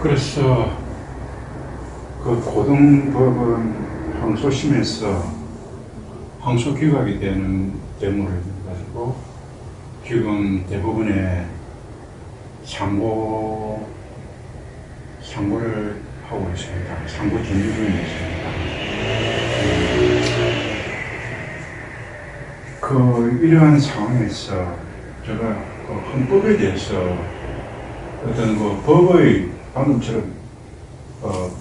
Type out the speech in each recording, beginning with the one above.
그래서 그 고등법원 항소심에서 항소 기각이 되는 데모를 가지고 지금 대부분의 상고를 하고 있습니다. 상고 진행 중에 있습니다. 이러한 상황에서 제가 그 헌법에 대해서 어떤 그 법의 방금처럼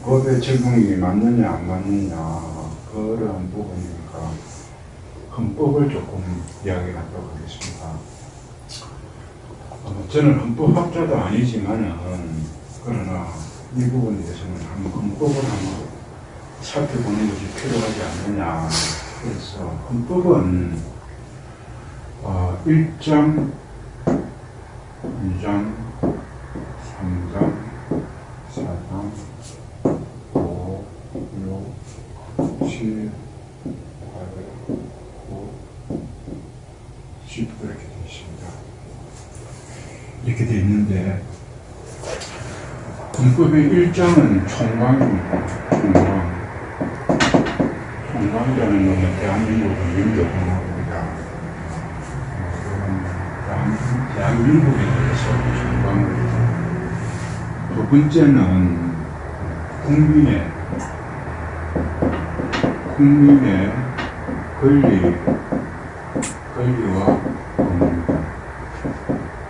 법의 적용이 맞느냐 안 맞느냐 그러한 부분이니까 헌법을 조금 이야기하도록 하겠습니다. 저는 헌법학자도 아니지만은 그러나 이 부분에 대해서는 헌법을 한번 살펴보는 것이 필요하지 않느냐. 그래서 헌법은 1장, 2장, 3장, 4장, 5, 6, 7, 8, 9, 10 이렇게 되어 있습니다. 이렇게 되어 있는데 헌법의 1장은 총광입니다. 총광이라는 것은 대한민국의 민주공화국이다. 대한민국에 대해서 총광을 두 번째는 국민의 권리와 의무입니다.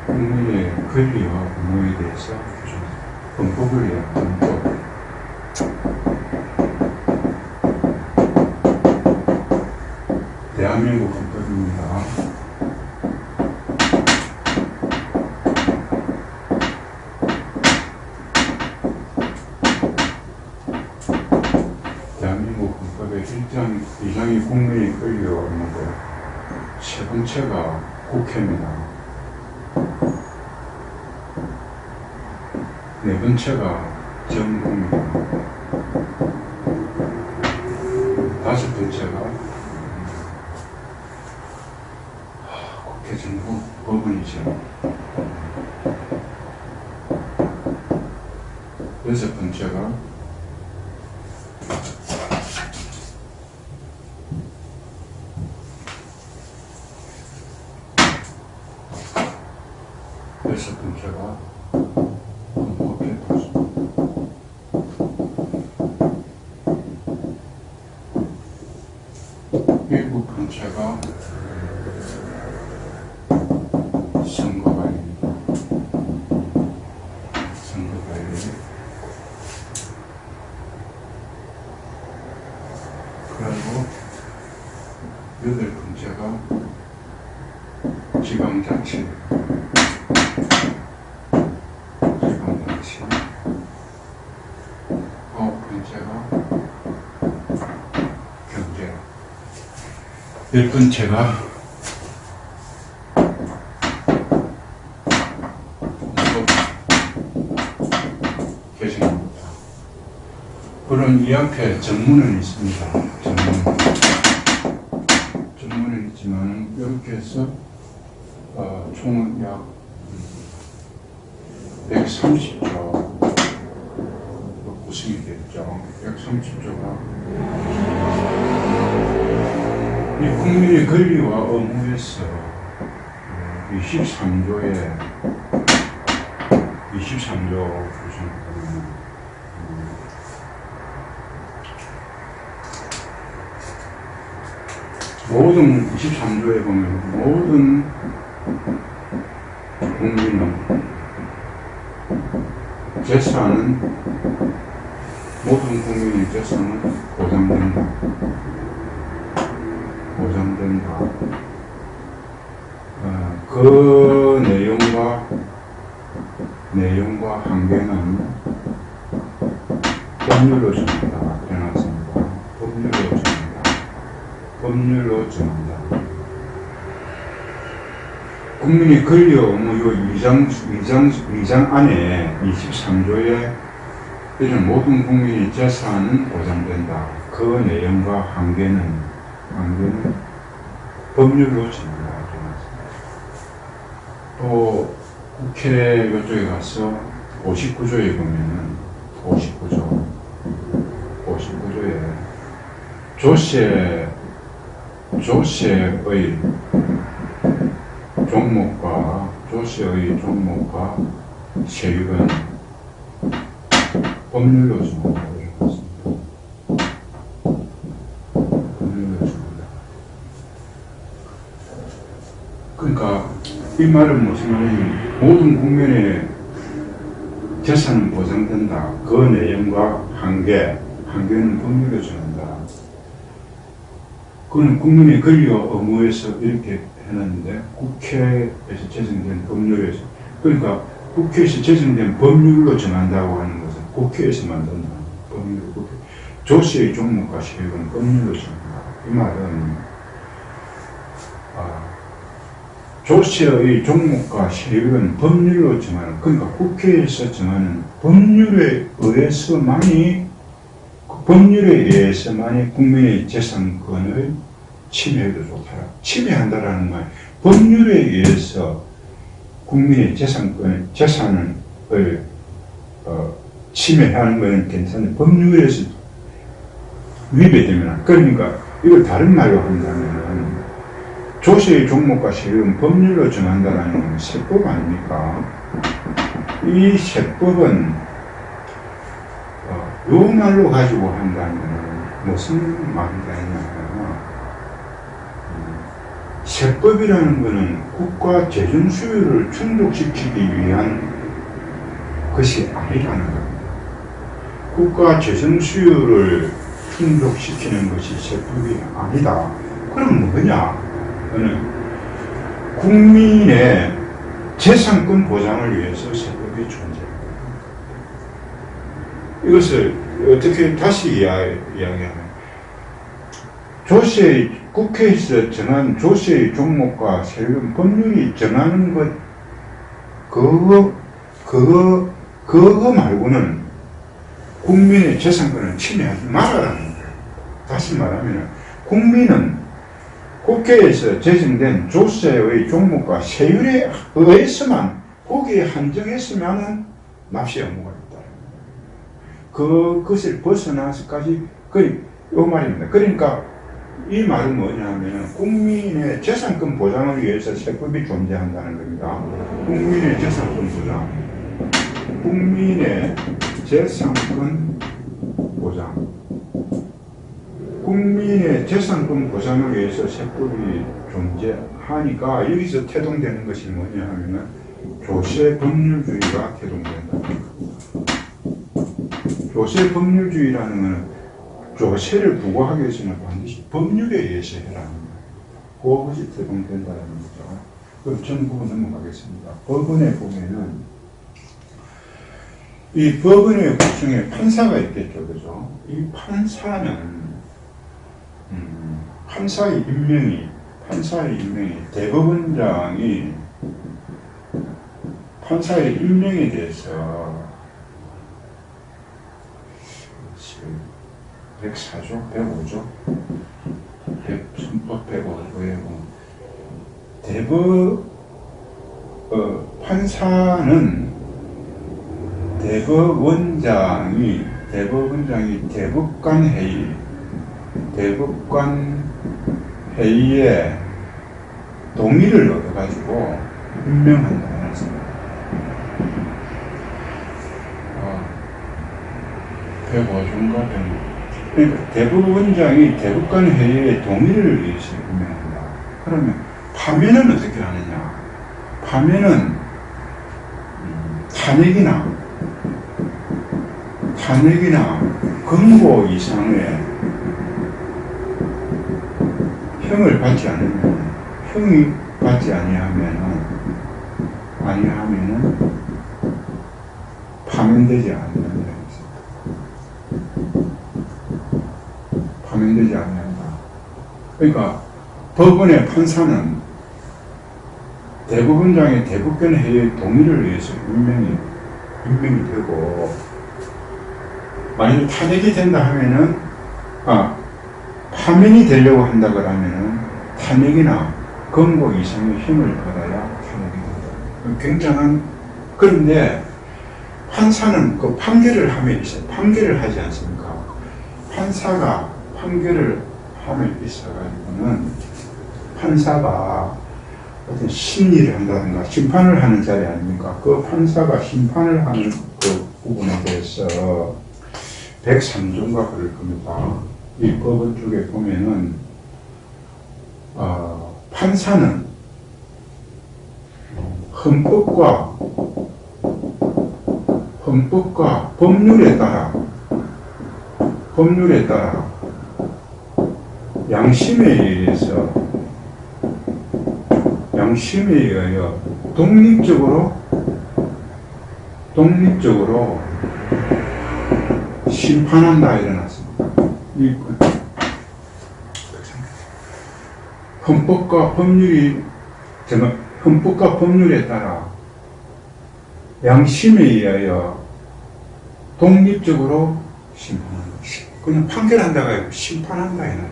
국민의 권리와 의무에 대해서 헌법을 이야기하는 것. 대한민국 헌법입니다. 대한민국 헌법의 1장, 2장이 국민의 권리와 의무고 세 번째가 국회입니다. 네 번째가 정부입니다. 다섯 번째가 국회 정부 법원이죠. 여섯 번째가 일곱 번째가 선거관리입니다. 선거관리. 그리고 여덟 번째가 지방자치. 아홉 번째가 경제. 열 번째가 개정입니다. 그런 이 앞에 전문은 있습니다. 전문은 있지만 이렇게 해서 총 약 130조 구성이 됐죠. 130조가 이 국민의 권리와 의무에서 23조에 23조 구성되는 모든 23조에 보면 모든 국민은 재산은 모든 국민의 재산은 보장된다. 그 내용과 한계는 법률로 정한다. 해놨습니다. 법률로 정한다. 국민의 권리와 의무 요 2장 안에 23조에 이런 모든 국민의 재산은 보장된다. 그 내용과 한계는 법률로 정한다. 또 국회 이쪽에 가서 59조에 보면은 59조. 59조에 조세의 종목과 세율은 법률로 정한다고 되어 있습니다. 법률로 정한다. 그러니까 이 말은 무슨 말이냐면 모든 국민의 재산은 보장된다. 그 내용과 한계는 법률로 정한다. 그건 국민의 권리와 의무에서 이렇게 해놨는데 국회에서 제정된 법률에서, 그러니까 국회에서 제정된 법률로 정한다고 하는 것은 국회에서 만든다. 법률로 국회. 조세의 종목과 세율은 법률로 정한다. 이 말은 조세의 종목과 세율은 법률로 정하는, 그러니까 국회에서 정하는 법률에 의해서만이 국민의 재산권을 침해해도 좋다. 침해한다라는 말, 법률에 의해서 국민의 재산을 침해하는 것은 괜찮은데 법률에서 위배되면, 그러니까 이걸 다른 말로 한다면 조세의 종목과 세율은 법률로 정한다는 건 세법 아닙니까? 이 세법은 요 말로 가지고 한다면 무슨 말이가 있냐면, 세법이라는 것은 국가 재정 수요를 충족시키기 위한 것이 아니라는 겁니다. 국가 재정 수요를 충족시키는 것이 세법이 아니다. 그럼 뭐냐? 국민의 재산권 보장을 위해서 세법이 존재합니다. 이것을 어떻게 다시 이야기하면, 국회에서 정한 조세의 종목과 세율은 법률이 정하는 것, 그거 말고는 국민의 재산권을 침해하지 말아라는 거예요. 다시 말하면, 국민은 국회에서 제정된 조세의 종목과 세율에 의해서만, 거기에 한정했으면 납세 의무가 있다. 그것을 벗어나서까지, 요 말입니다. 그러니까 이 말은 뭐냐면 국민의 재산권 보장을 위해서 세법이 존재한다는 겁니다. 국민의 재산권 보장. 국민의 재산권 보장. 국민의 재산권 보장을 위해서 세법이 존재하니까 여기서 태동되는 것이 뭐냐 하면은 조세 법률주의가 태동된다. 조세 법률주의라는 것은 조세를 부과하기 위해서는 반드시 법률에 의해서 해라는 거예요. 그것이 태동된다는 거죠. 그럼 전부 넘어가겠습니다. 법원에 보면은 이 법원의 구성에 판사가 있겠죠, 그죠? 이 판사는 판사의 임명이 대법원장이 판사의 임명에 대해서 104조, 105조, 헌법 105조에 판사는 대법원장이 대법관 회의에 동의를 얻어가지고 임명한다는 것입니다. 105조인가? 그러니까 대법원장이 대법관 회의에 동의를 위해서 임명한다. 그러면 파면은 어떻게 하느냐? 파면은 탄핵이나 금고 이상의 형을 받지 않으면, 형이 받지 아니하면은 파면되지 않는다는 것입니다. 파면되지 않는다. 그러니까 법원의 판사는 대법원장의 대법관 회의의 동의를 위해서 임명이 되고, 만약에 탄핵이 된다 하면은, 파면이 되려고 한다 그러면은 탄핵이나 금고 이상의 힘을 받아야 탄핵이 된다. 굉장한, 그런데 판사는 그 판결을 함에 있어요. 판결을 하지 않습니까? 판사가 판결을 함에 있어가지고는 판사가 어떤 심리를 한다든가 심판을 하는 자리 아닙니까? 그 판사가 심판을 하는 그 부분에 대해서 103조인가 그럴 겁니다. 이 법원 쪽에 보면은 판사는 헌법과 법률에 따라 양심에 의하여 독립적으로 심판한다 일어났습니다. 헌법과 법률에 따라 양심에 의하여 독립적으로 심판한다. 그냥 판결한다가 아니고 심판한다 이런.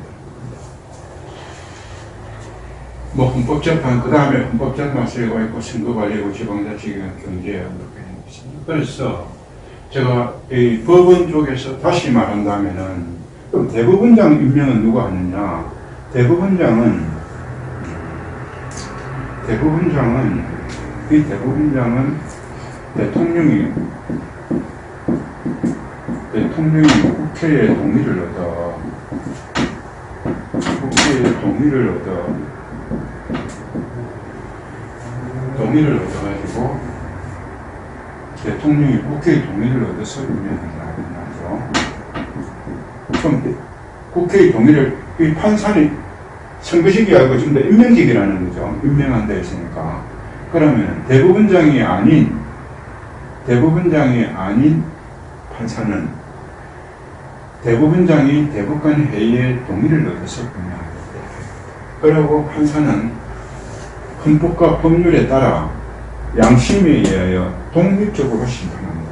뭐 헌법재판 그 다음에 헌법재판소가 있고 선거관리고 지방자치기관 경제 이렇게 있습니다. 그래서 제가 이 법원 쪽에서 다시 말한다면은 그럼 대법원장 임명은 누가 하느냐? 대법원장은 대통령이 국회의 동의를 얻어가지고 대통령이 국회의 동의를 얻어서 임명한다고 하죠. 그럼 국회의 동의를 이 판사는 선거직이 아니고 좀 더 임명직이라는 거죠. 임명한다 했으니까. 그러면 대법원장이 아닌 판사는 대법원장이 대법관 회의의 동의를 얻어서 임명한다. 그리고 판사는 헌법과 법률에 따라 양심에 의하여 독립적으로 심판합니다.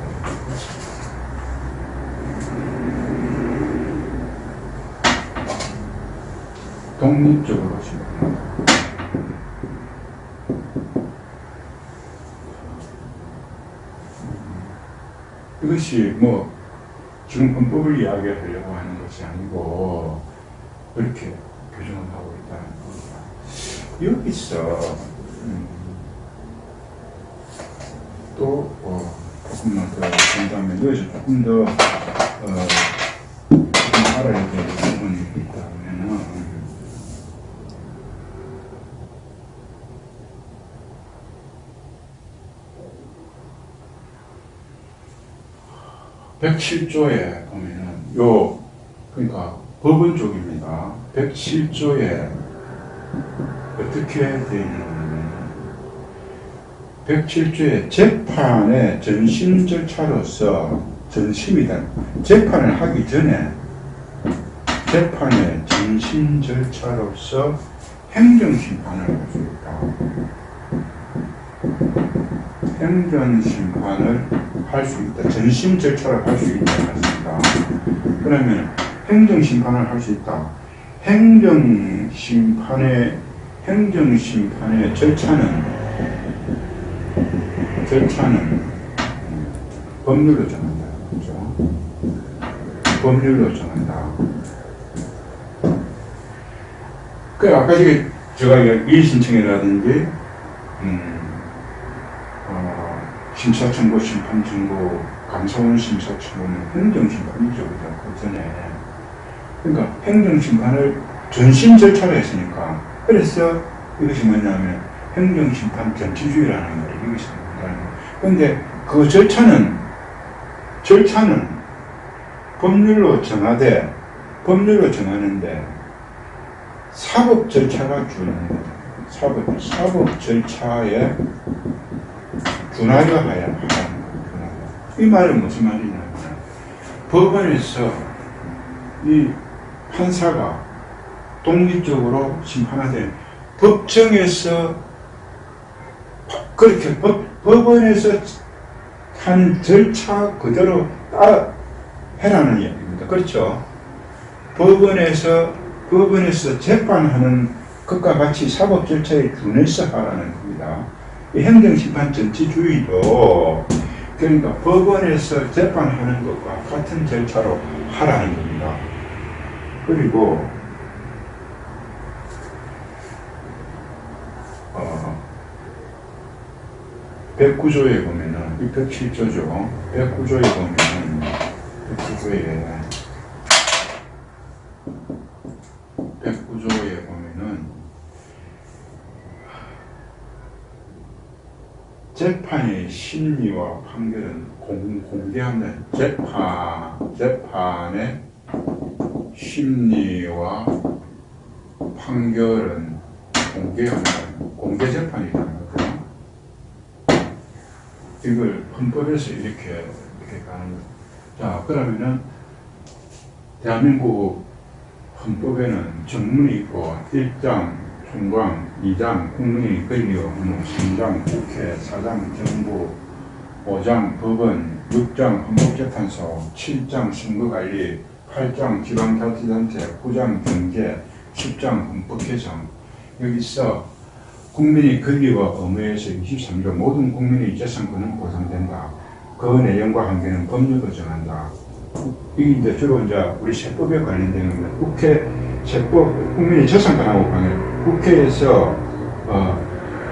독립적으로 심판합니다. 이것이 뭐 지금 헌법을 이야기하려고 하는 것이 아니고 그렇게 규정을 하고 있다는 겁니다. 여기서 또 조금만 더 본다면 여기서 조금 더 알아야 될 부분이 있다면은 107조에 보면은 그러니까 법원 쪽입니다. 107조에 어떻게 되어 있느냐면 107조에 재판의 전심 절차로서 재판을 하기 전에 재판의 전심 절차로서 행정심판을 할 수 있다. 행정심판을 할 수 있다. 전심 절차를 할 수 있다. 했습니다. 그러면 행정심판을 할 수 있다. 행정심판의 절차는 법률로 정한다. 그렇죠? 법률로 정한다. 그 아까 제가 이의신청이라든지 심사청구, 심판청구, 감사원 심사청구는 행정심판이죠. 그 전에. 그러니까 행정심판을 전심 절차로 했으니까. 그래서 이것이 뭐냐면 행정심판 전치주의라는 말이 이것이 된다는 거예요. 그런데 그 절차는 법률로 정하는데 사법 절차가 준하는 거죠. 사법 절차에 준하여 하야 하는 거예요. 이 말은 무슨 말이냐면 법원에서 이 판사가 독립적으로 심판하되 법정에서 그렇게 법원에서 한 절차 그대로 따라 해라는 이야기입니다. 그렇죠? 법원에서 재판하는 것과 같이 사법 절차에 준해서 하라는 겁니다. 이 행정심판 전치주의도 그러니까 법원에서 재판하는 것과 같은 절차로 하라는 겁니다. 그리고 백구조에 보면은 이 107조죠. 백구조에 보면은 백구조에 보면은 재판의 심리와 판결은 공개한다. 재판의 심리와 판결은 공개한다. 공개 재판이라는 거죠. 이걸 헌법에서 이렇게 가는 거죠. 자, 그러면은 대한민국 헌법에는 정문이 있고 1장, 총광, 2장, 국민의 권리 의무, 3장, 국회, 4장, 정부, 5장, 법원, 6장, 헌법재판소, 7장, 선거관리, 8장, 지방자치단체, 9장, 경제, 10장, 헌법개정. 여기서 국민의 권리와 의무에서 23조 모든 국민의 재산권은 보장된다. 그 내용과 한계는 법률로 정한다. 이게 이제 주로 이제 우리 세법에 관련되는 겁니다. 국회 세법, 국민의 재산권하고 관련. 국회에서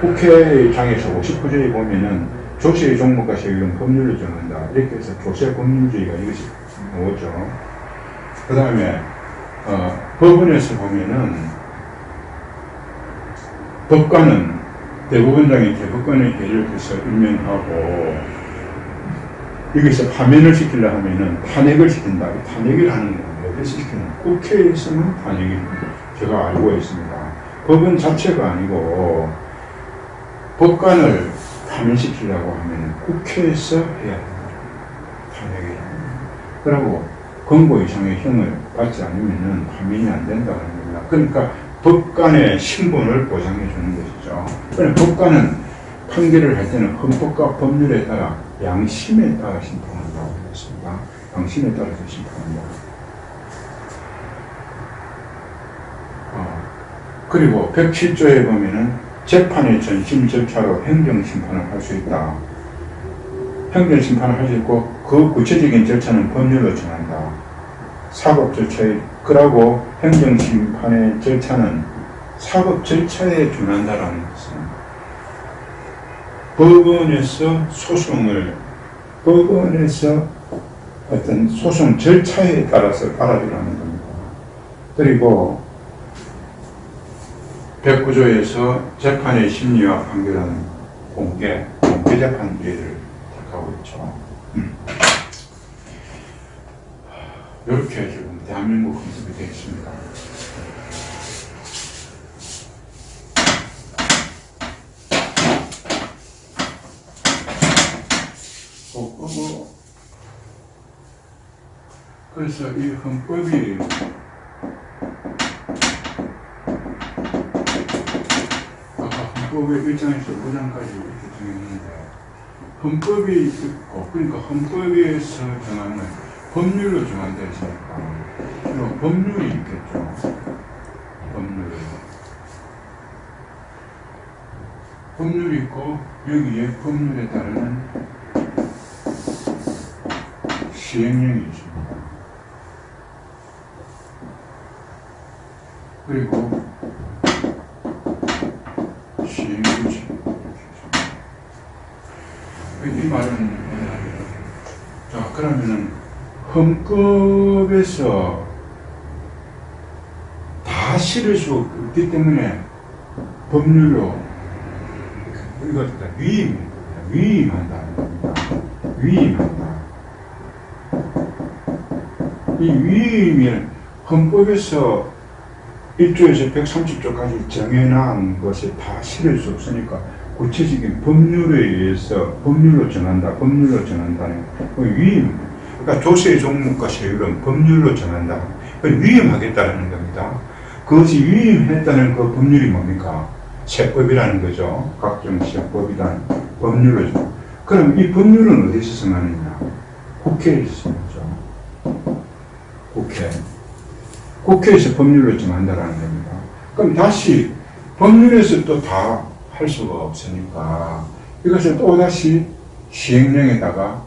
국회장에서 59조에 보면은 조세의 종목과 세율은 법률로 정한다. 이렇게 해서 조세 법률주의가 이것이 나오죠. 그 다음에 법원에서 보면은 법관은 대법원장이 대법관의 계력해서 임명하고 여기서 파면을 시키려 하면은 탄핵을 시킨다. 탄핵을 하는 거예요. 어디서 시키는 국회에서는 탄핵이 제가 알고 있습니다. 법원 자체가 아니고 법관을 파면시키려고 하면 국회에서 해야 됩니다. 탄핵이. 그리고 권고 이상의 형을 받지 않으면은 파면이 안 된다는 겁니다. 그러니까 법관의 신분을 보장해 주는 것이죠. 그러니까 법관은 판결을 할 때는 헌법과 법률에 따라 양심에 따라 심판한다고 했습니다. 양심에 따라서 심판한다. 그리고 107조에 보면은 재판의 전심 절차로 행정심판을 할 수 있다. 행정심판을 할 수 있고 그 구체적인 절차는 법률로 정한다. 사법 절차에 그러고 행정심판의 절차는 사법 절차에 준한다라는 것은 법원에서 어떤 소송 절차에 따라서 알아주라는 겁니다. 그리고 109조에서 재판의 심리와 판결은 공개 재판주의를 택하고 있죠. 이렇게 지금 대한민국 헌법이 되어 있습니다. 그래서 이 헌법이 아까 헌법의 1장에서 5장까지 이렇게 정했는데 헌법이 있고 그러니까 헌법에서 정하는 법률로 정한다 했으니까 그럼 법률이 있겠죠. 법률이 있고 여기에 법률에 따르는 시행령이 있습니다. 그리고 시행규칙 이 말은 자 그러면은 헌법에서 다 실을 수 없기 때문에 법률로 이거 위임한다는 겁니다. 위임한다. 이 위임을 헌법에서 1조에서 130조까지 정해놓은 것이 다 실을 수 없으니까 구체적인 법률에 의해서 법률로 정한다는 위임. 그러니까 조세의 종목과 세율은 법률로 정한다. 위임하겠다는 겁니다. 그것이 위임했다는 그 법률이 뭡니까? 세법이라는 거죠. 각종 세법이라는 법률을. 그럼 이 법률은 어디서 정하느냐? 국회에서 정하죠. 국회에서 법률을 정한다라는 겁니다. 그럼 다시 법률에서 또 다 할 수가 없으니까 이것을 또 다시 시행령에다가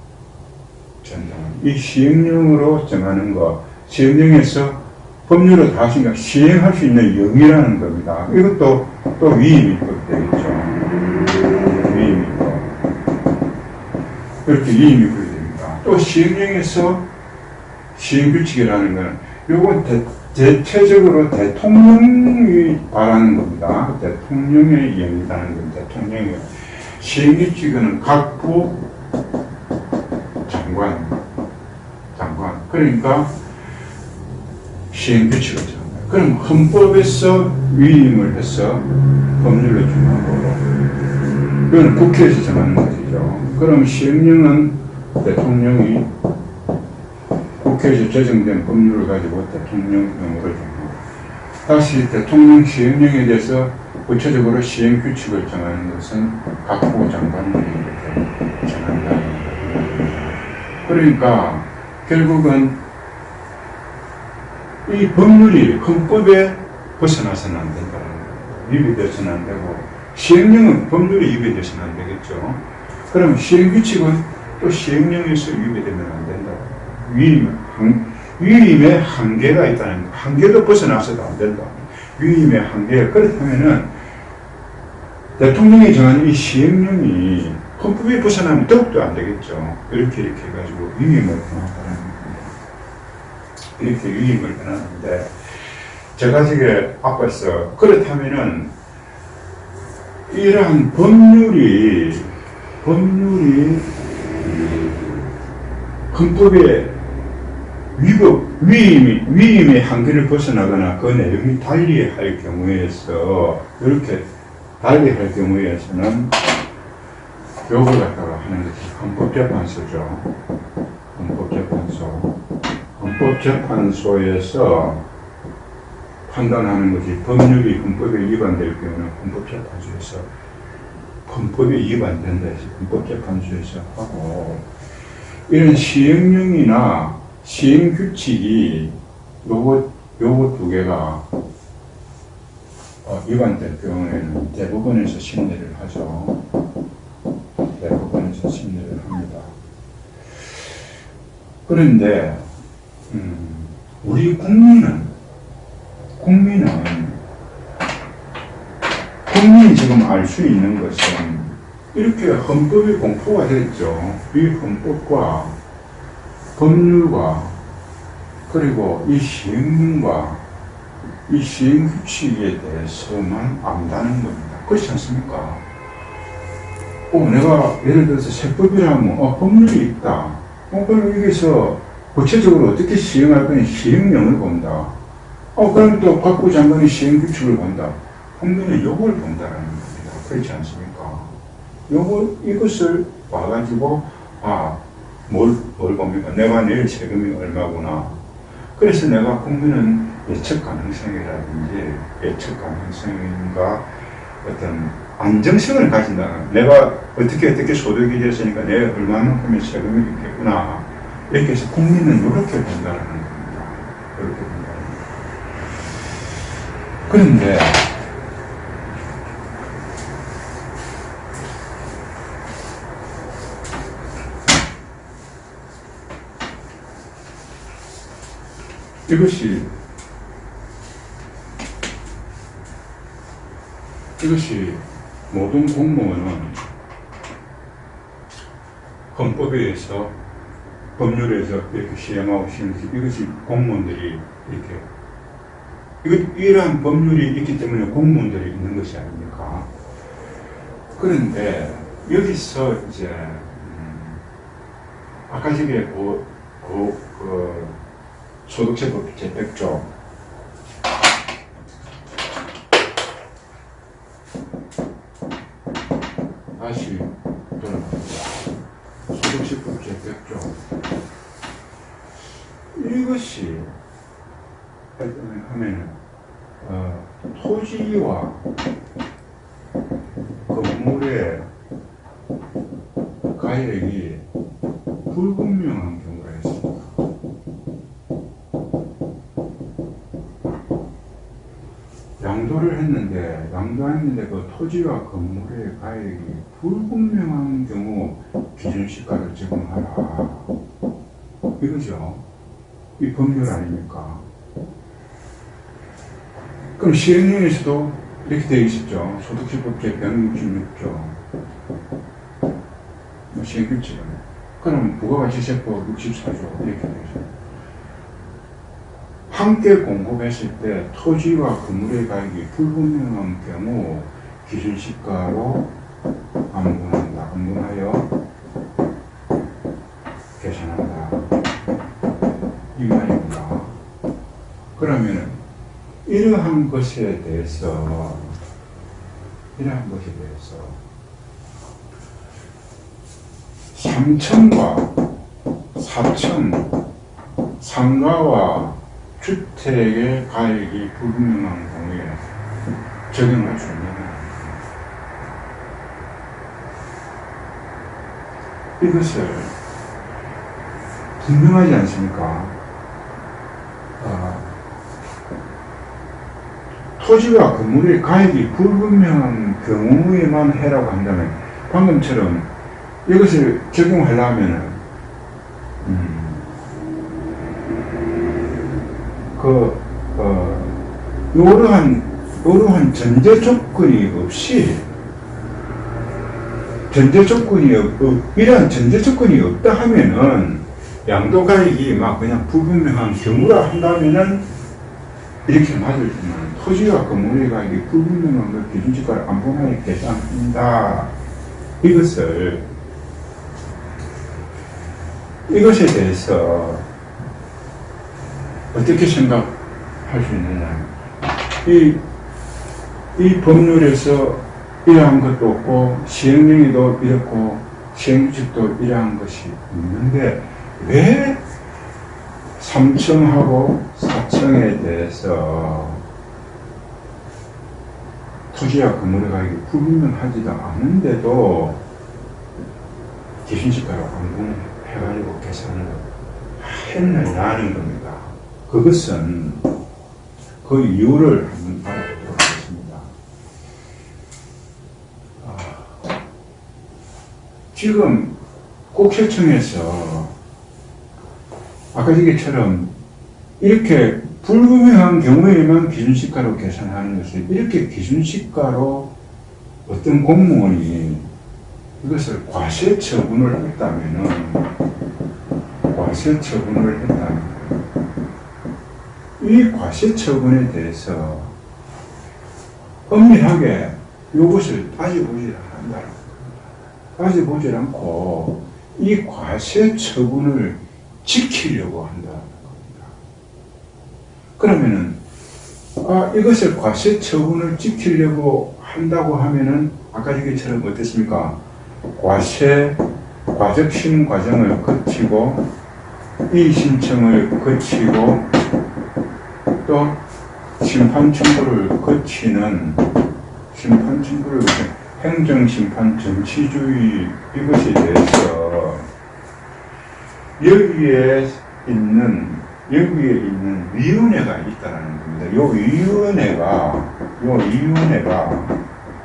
전당합니다. 이 시행령으로 정하는 거, 시행령에서 법률로 다 하시니까 시행할 수 있는 영이라는 겁니다. 이것도 또 위임입법 되겠죠. 위임입법. 이렇게 위임입법이 됩니다. 또 시행령에서 시행규칙이라는 것은 요건 대체적으로 대통령이 바라는 겁니다. 대통령의 영이라는 겁니다. 대통령의 시행규칙은 각부 장관. 그러니까 시행규칙을 정합니다. 그럼 헌법에서 위임을 해서 법률로 정하고, 이건 국회에서 정하는 것이죠. 그럼 시행령은 대통령이 국회에서 제정된 법률을 가지고 대통령령으로 정하고, 다시 대통령 시행령에 대해서 구체적으로 시행규칙을 정하는 것은 각부 장관령이 이렇게 정한다는 겁니다. 그러니까 결국은 이 법률이 헌법에 벗어나서는 안 된다는 거예요. 위배돼서는 안 되고, 시행령은 법률에 위배돼서는 안 되겠죠. 그럼 시행규칙은 또 시행령에서 위배되면 안 된다. 위임의 한계가 있다는 거. 한계도 벗어나서도 안 된다. 위임의 한계. 그렇다면은 대통령이 정하는 이 시행령이 헌법에 벗어나면 더욱더 안 되겠죠. 이렇게 해가지고 위임을 권한다는 겁니다. 이렇게 위임을 권하는데, 제가 지금 앞에서 그렇다면은 이러한 법률이 헌법에 위임의 한계를 벗어나거나 그 내용이 달리할 경우에서, 이렇게 달리할 경우에서는 요걸 갖다가 하는 것이 헌법재판소죠. 헌법재판소에서 판단하는 것이 법률이 헌법에 위반될 경우는 헌법재판소에서 헌법에 위반된다 해서 헌법재판소에서 하고, 이런 시행령이나 시행규칙이 요거 두 개가 위반될 경우에는 대법원에서 심리를 하죠. 대법원에서 심리를 합니다. 그런데 우리 국민이 지금 알 수 있는 것은 이렇게 헌법이 공포가 됐죠. 이 헌법과 법률과 그리고 이 시행령과 이 시행규칙에 대해서만 안다는 겁니다. 그렇지 않습니까? 내가 예를 들어서 세법이라면 법률이 있다. 그럼 여기서 구체적으로 어떻게 시행할 거니 시행령을 본다. 그럼 또 각부 장관이 시행규칙을 본다. 국민은 요걸 본다라는 겁니다. 그렇지 않습니까? 이것을 봐가지고 뭘 봅니까? 내가 내일 세금이 얼마구나. 그래서 내가 국민은 예측 가능성이라든지 예측 가능성인가 어떤 안정성을 가진다. 내가 어떻게 소득이 됐으니까 내가 얼마만큼의 세금이 있겠구나. 이렇게 해서 국민은 이렇게 본다는 겁니다. 이렇게 본다는 겁니다. 그런데 이것이 모든 공무원은 헌법에 의해서 법률에서 이렇게 시행하고 이것이 공무원들이 이러한 법률이 있기 때문에 공무원들이 있는 것이 아닙니까? 그런데 여기서 이제 아까 전에 소득세법 제100조 다시 돌아갑니다. 소득세법 제100조 이것이 하면 토지와 건물의 가액이 불분명한 경우가 있습니다. 양도를 양도했는데 그 토지와 건물의 가액이 불분명한 경우 기준시가를 적용하라. 이거죠. 이 법률 아닙니까? 그럼 시행령에서도 이렇게 되어 있었죠. 소득세법 제166조. 시행규칙은. 그럼 부가가치세법 64조 이렇게 되어 있어요. 함께 공급했을 때 토지와 건물의 가격이 불분명한 경우 기준시가로 안분하여 계산한다. 이 말입니다. 그러면 이러한 것에 대해서 3층과 4층 상가와 주택의 가액이 불분명한 경우에 적용할 수 있느냐. 이것을 분명하지 않습니까? 토지와 건물의 가액이 불분명한 경우에만 해라고 한다면 방금처럼 이것을 적용하려면 이러한 전제 조건이 없이 이러한 전제 조건이 없다 하면은 양도 가액이 막 그냥 불분명한 경우라 한다면은 이렇게 맞을지만 토지와 건물의 가액이 불분명한 걸 기준시가를 안분하여 계산한다. 이것에 대해서 어떻게 생각할 수 있느냐. 이 법률에서 이러한 것도 없고, 시행령에도 이렇고, 시행규칙도 이러한 것이 있는데, 왜 3층하고 4층에 대해서 토지와 건물의 가격이 불분명하지도 않은데도 기준시가로 안분해가지고 계산을 했느냐는 겁니다. 그것은 그 이유를 한번 알아보도록 하겠습니다. 지금 국세청에서 아까 얘기처럼 이렇게 불분명한 경우에만 기준시가로 계산하는 것을 이렇게 기준시가로 어떤 공무원이 이것을 과세처분을 했다면 이 과세처분에 대해서 엄밀하게 이것을 따져보지 않는다. 따져보지 않고 이 과세처분을 지키려고 한다는 겁니다. 그러면은 이것을 과세처분을 지키려고 한다고 하면은 아까 얘기처럼 어땠습니까? 과적심 과정을 거치고 이의신청을 거치고 또 심판 청구를 거치는 행정심판 정치주의 이것에 대해서 여기에 있는 위원회가 있다는 겁니다.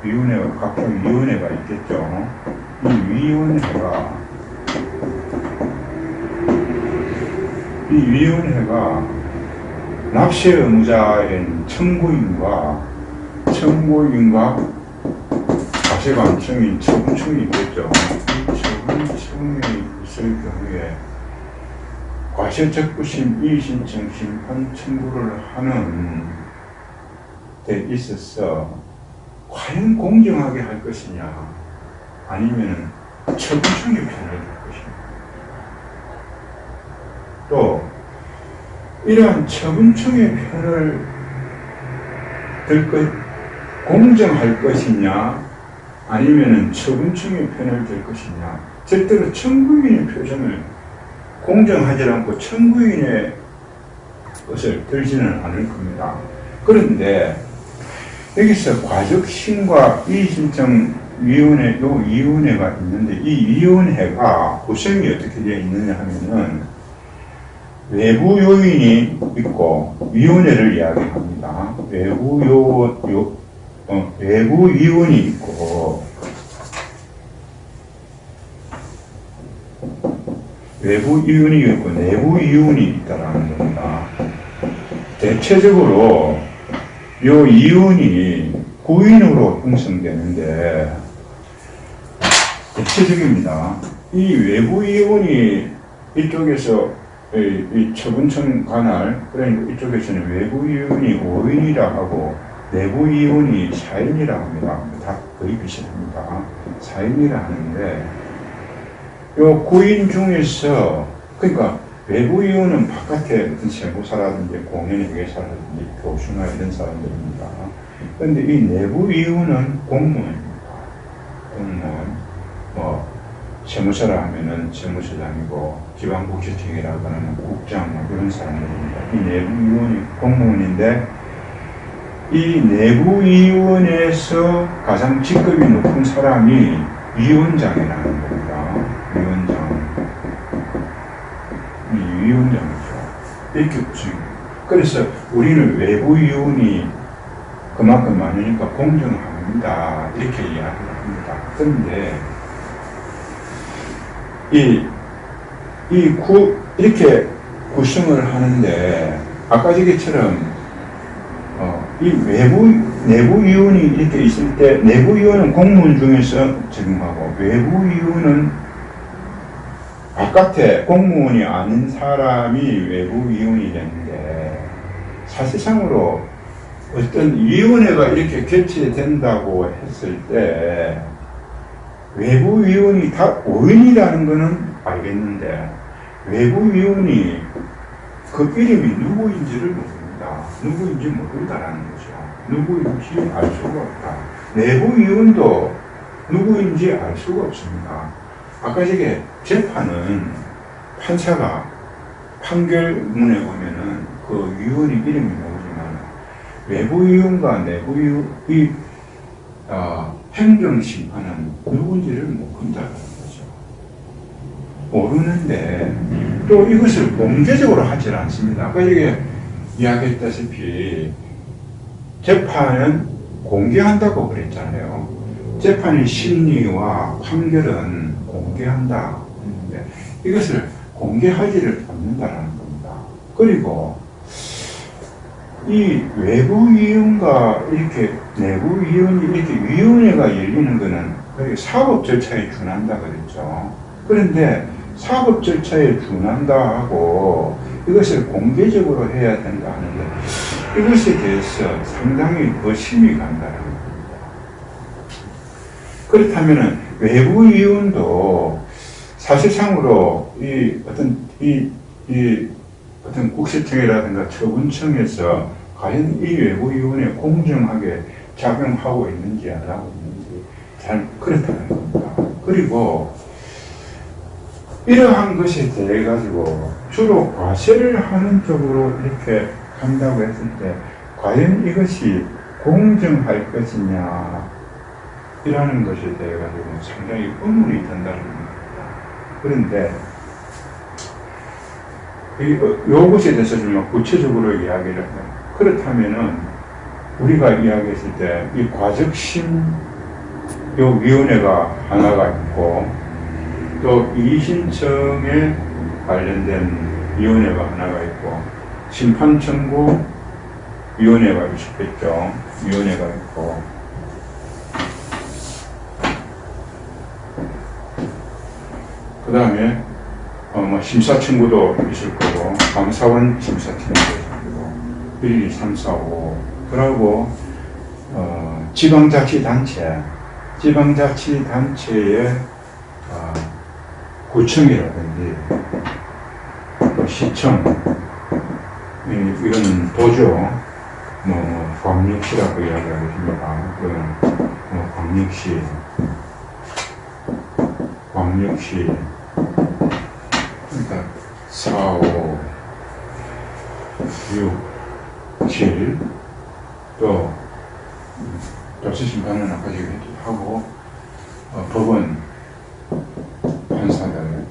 위원회가 각종 위원회가 있겠죠. 이 위원회가 납세 의무자인 청구인과 과세관청인 처분청이 있겠죠. 이 처분청이 있을 경우에 과세적부심 이의신청 심판 청구를 하는 데 있어서 과연 공정하게 할 것이냐 아니면 처분청의 편을 들 것이냐. 또 이러한 처분청의 편을 공정할 것이냐 아니면 처분청의 편을 들 것이냐. 절대로 청구인의 표정을 공정하지 않고 청구인의 것을 들지는 않을 겁니다. 그런데 여기서 과적심과 이의신청위원회, 요 위원회가 있는데 이 위원회가 구성이 어떻게 되어 있느냐 하면은 외부 요인이 있고 위원회를 이야기합니다. 외부 이윤이 있고, 외부 이윤이 있고, 내부 이윤이 있다라는 겁니다. 대체적으로, 요 이윤이 구인으로 형성되는데, 대체적입니다. 이 외부 이윤이 이쪽에서 이 처분청 관할, 그러니까 이쪽에서는 외부 이윤이 5인이라 하고 내부 이윤이 4인이라 합니다. 다 거의 비슷합니다. 4인이라 하는데 요 9인 중에서 그러니까 외부 이윤은 바깥에 어떤 세무사라든지 공인회계사라든지 교수나 이런 사람들입니다. 그런데 이 내부 이윤은 공무원입니다. 공무원. 세무사라 하면은 세무서장이고 지방국세청이라고 하는 국장 이런 사람들입니다. 이 내부위원이 공무원인데 이 내부위원회에서 가장 직급이 높은 사람이 위원장이라는 겁니다. 위원장. 이 위원장이죠. 이렇게 보시면 그래서 우리는 외부위원이 그만큼 많으니까 공정합니다. 이렇게 이야기를 합니다. 그런데 이렇게 구성을 하는데, 아까 저기처럼, 이 내부위원이 이렇게 있을 때, 내부위원은 공무원 중에서 적용하고, 외부위원은 바깥에 공무원이 아닌 사람이 외부위원이 되는데, 사실상으로 어떤 위원회가 이렇게 개최된다고 했을 때, 외부위원이 다 5인이라는 것은 알겠는데 외부위원이 그 이름이 누구인지를 모릅니다. 누구인지 모른다라는 거죠. 누구인지 알 수가 없다. 내부위원도 누구인지 알 수가 없습니다. 아까 저게 재판은 판사가 판결문에 보면은 그 위원이 이름이 나오지만 외부위원과 내부위원이 행정심판은 누군지를 모른다는 거죠. 모르는데 또 이것을 공개적으로 하질 않습니다. 아까 여기 이야기했다시피 재판은 공개한다고 그랬잖아요. 재판의 심리와 판결은 공개한다. 했는데 이것을 공개하지를 않는다는 겁니다. 그리고 이 외부위원과 이렇게 내부위원이 이렇게 위원회가 열리는 것은 사법 절차에 준한다 그랬죠. 그런데 사법 절차에 준한다 하고 이것을 공개적으로 해야 된다 하는데 이것에 대해서 상당히 의심이 간다는 겁니다. 그렇다면 외부위원도 사실상으로 어떤 국세청이라든가 처분청에서 과연 이 외부위원회 공정하게 작용하고 있는지 안 하고 있는지 잘 그렇다는 겁니다. 그리고 이러한 것에 대해 가지고 주로 과세를 하는 쪽으로 이렇게 한다고 했을 때 과연 이것이 공정할 것이냐 이라는 것에 대해 가지고 상당히 의문이 든다는 겁니다. 그런데 이것에 대해서 좀 구체적으로 이야기를 해요. 그렇다면은 우리가 이야기했을 때 이 과적심 요 위원회가 하나가 있고 또 이의신청에 관련된 위원회가 하나가 있고 심판청구 위원회가 있었겠죠. 위원회가 있고 그 다음에 심사청구도 있을 거고 감사원 심사청구도 있을 거고 1, 2, 3, 4, 5 그리고 지방자치단체의 구청이라든지 시청 이런 도죠 광역시라고 이야기하겠습니다. 광역시 그러니까 4, 5, 6, 7 또 dob수심판은 아까 하고 법원 판사들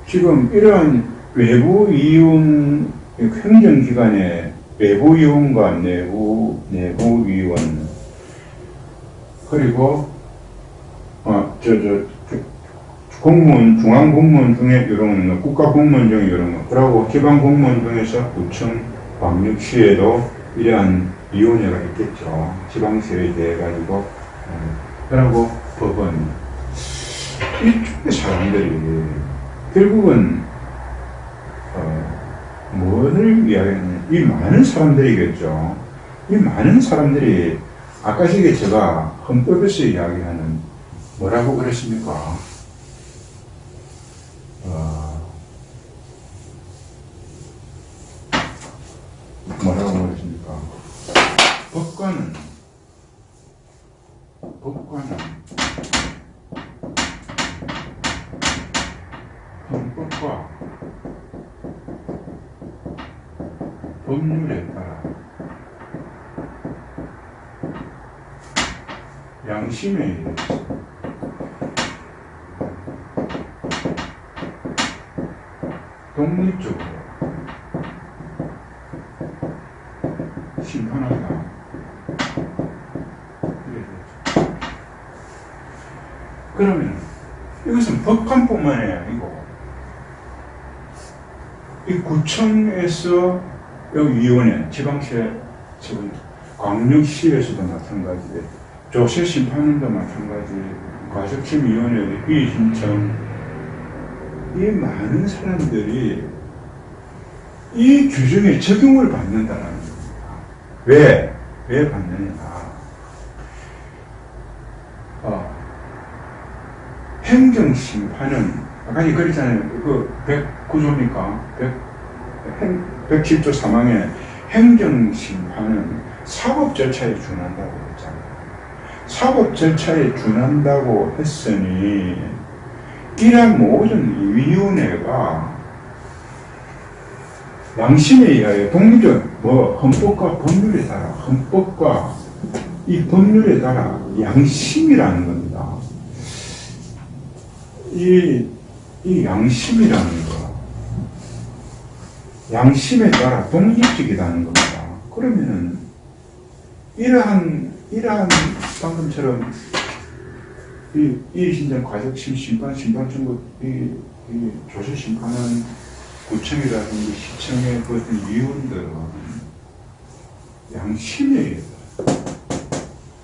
지금 이러한 외부 이용 행정기관에 외부위원과 내부위원, 그리고 공무원, 중앙공무원 중에 이런 거, 국가공무원 중에 이런 거, 그리고 지방공무원 중에서 구청, 광역시에도 이러한 위원회가 있겠죠. 지방세에 대해 가지고, 그리고 법원. 이쪽의 사람들이 결국은 뭐를 이야기하냐, 이 많은 사람들이겠죠. 이 많은 사람들이 아까 전에 제가 헌법에서 이야기하는 뭐라고 그랬습니까? 뭐라고 그랬습니까? 법관은 헌법과 법률에 따라 양심에 의해서 독립적으로 심판한다. 그러면 이것은 법관뿐만이 아니고 이 구청에서 여기 위원회, 지방시에, 광역시에서도 마찬가지, 조세 심판원도 마찬가지, 과속심위원회, 비신청, 이 많은 사람들이 이 규정에 적용을 받는다는 겁니다. 왜 받느냐? 행정심판은 아까 그랬잖아요. 그 109조입니까? 110조 3항에 행정심판은 사법 절차에 준한다고 했잖아요. 사법 절차에 준한다고 했으니 이러한 모든 위원회가 양심에 의하여 독립적 헌법과 법률에 따라, 헌법과 이 법률에 따라 양심이라는 겁니다. 이 양심이라는 거, 양심에 따라 독립적이라는 겁니다. 그러면은 이러한 방금처럼 이 신장 과적심 심판 청구 이 조세 심판은 구청이라든지 시청의 그 위원들은 양심에,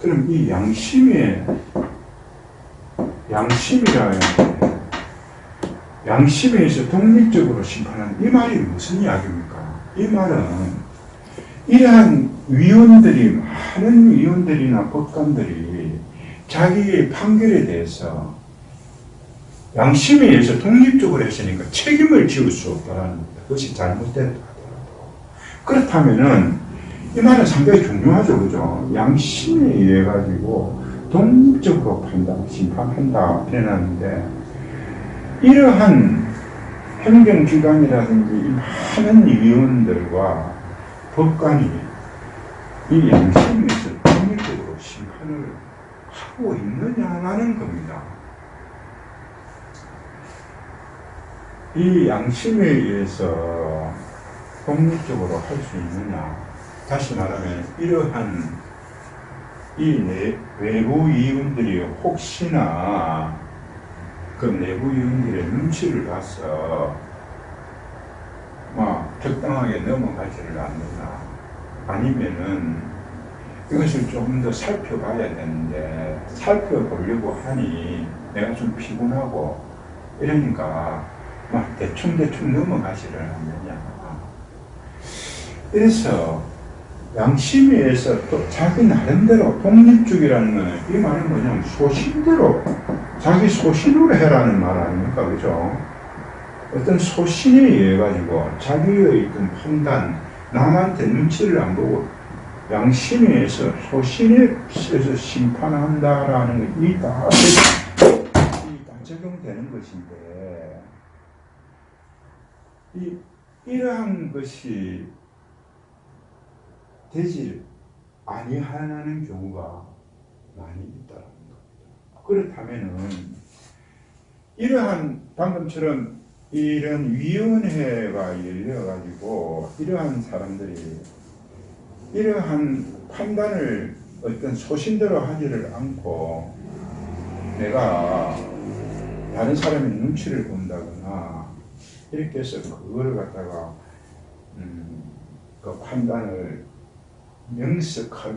그럼 이 양심에 의해서 독립적으로 심판하는 이 말이 무슨 이야기입니까? 이 말은 이러한 위원들이, 많은 위원들이나 법관들이 자기의 판결에 대해서 양심에 의해서 독립적으로 했으니까 책임을 지을 수 없다는 겁니다. 그것이 잘못됐다 하더라도. 그렇다면은 이 말은 상당히 중요하죠, 그죠? 양심에 의해 가지고 독립적으로 심판한다 해놨는데, 이러한 행정기관이라든지 많은 위원들과 법관이 이 양심에서 독립적으로 심판을 하고 있느냐라는 겁니다. 이 양심에 의해서 독립적으로 할 수 있느냐. 다시 말하면 이러한 이 외부 위원들이 혹시나 그 내부 위원들의 눈치를 봐서 적당하게 넘어가지를 않느냐, 아니면은 이것을 조금 더 살펴봐야 되는데 살펴보려고 하니 내가 좀 피곤하고 이러니까 대충 넘어가지를 않느냐. 그래서 양심에 의해서 또 자기 나름대로 독립적이라는 것은, 이 말은 뭐냐면 소신대로, 자기 소신으로 해라는 말 아닙니까? 그죠? 어떤 소신에 의해 가지고 자기의 어떤 판단, 남한테 눈치를 안 보고 양심에 의해서 소신에 의해서 심판한다라는 것, 이 다 적용되는 것인데, 이러한 것이 되지 아니하는 경우가 많이 있다는 겁니다. 그렇다면은 이러한 방금처럼 이런 위원회가 열려가지고 이러한 사람들이 이러한 판단을 어떤 소신대로 하지를 않고 내가 다른 사람의 눈치를 본다거나 이렇게 해서 그걸 갖다가 그 판단을 명석하게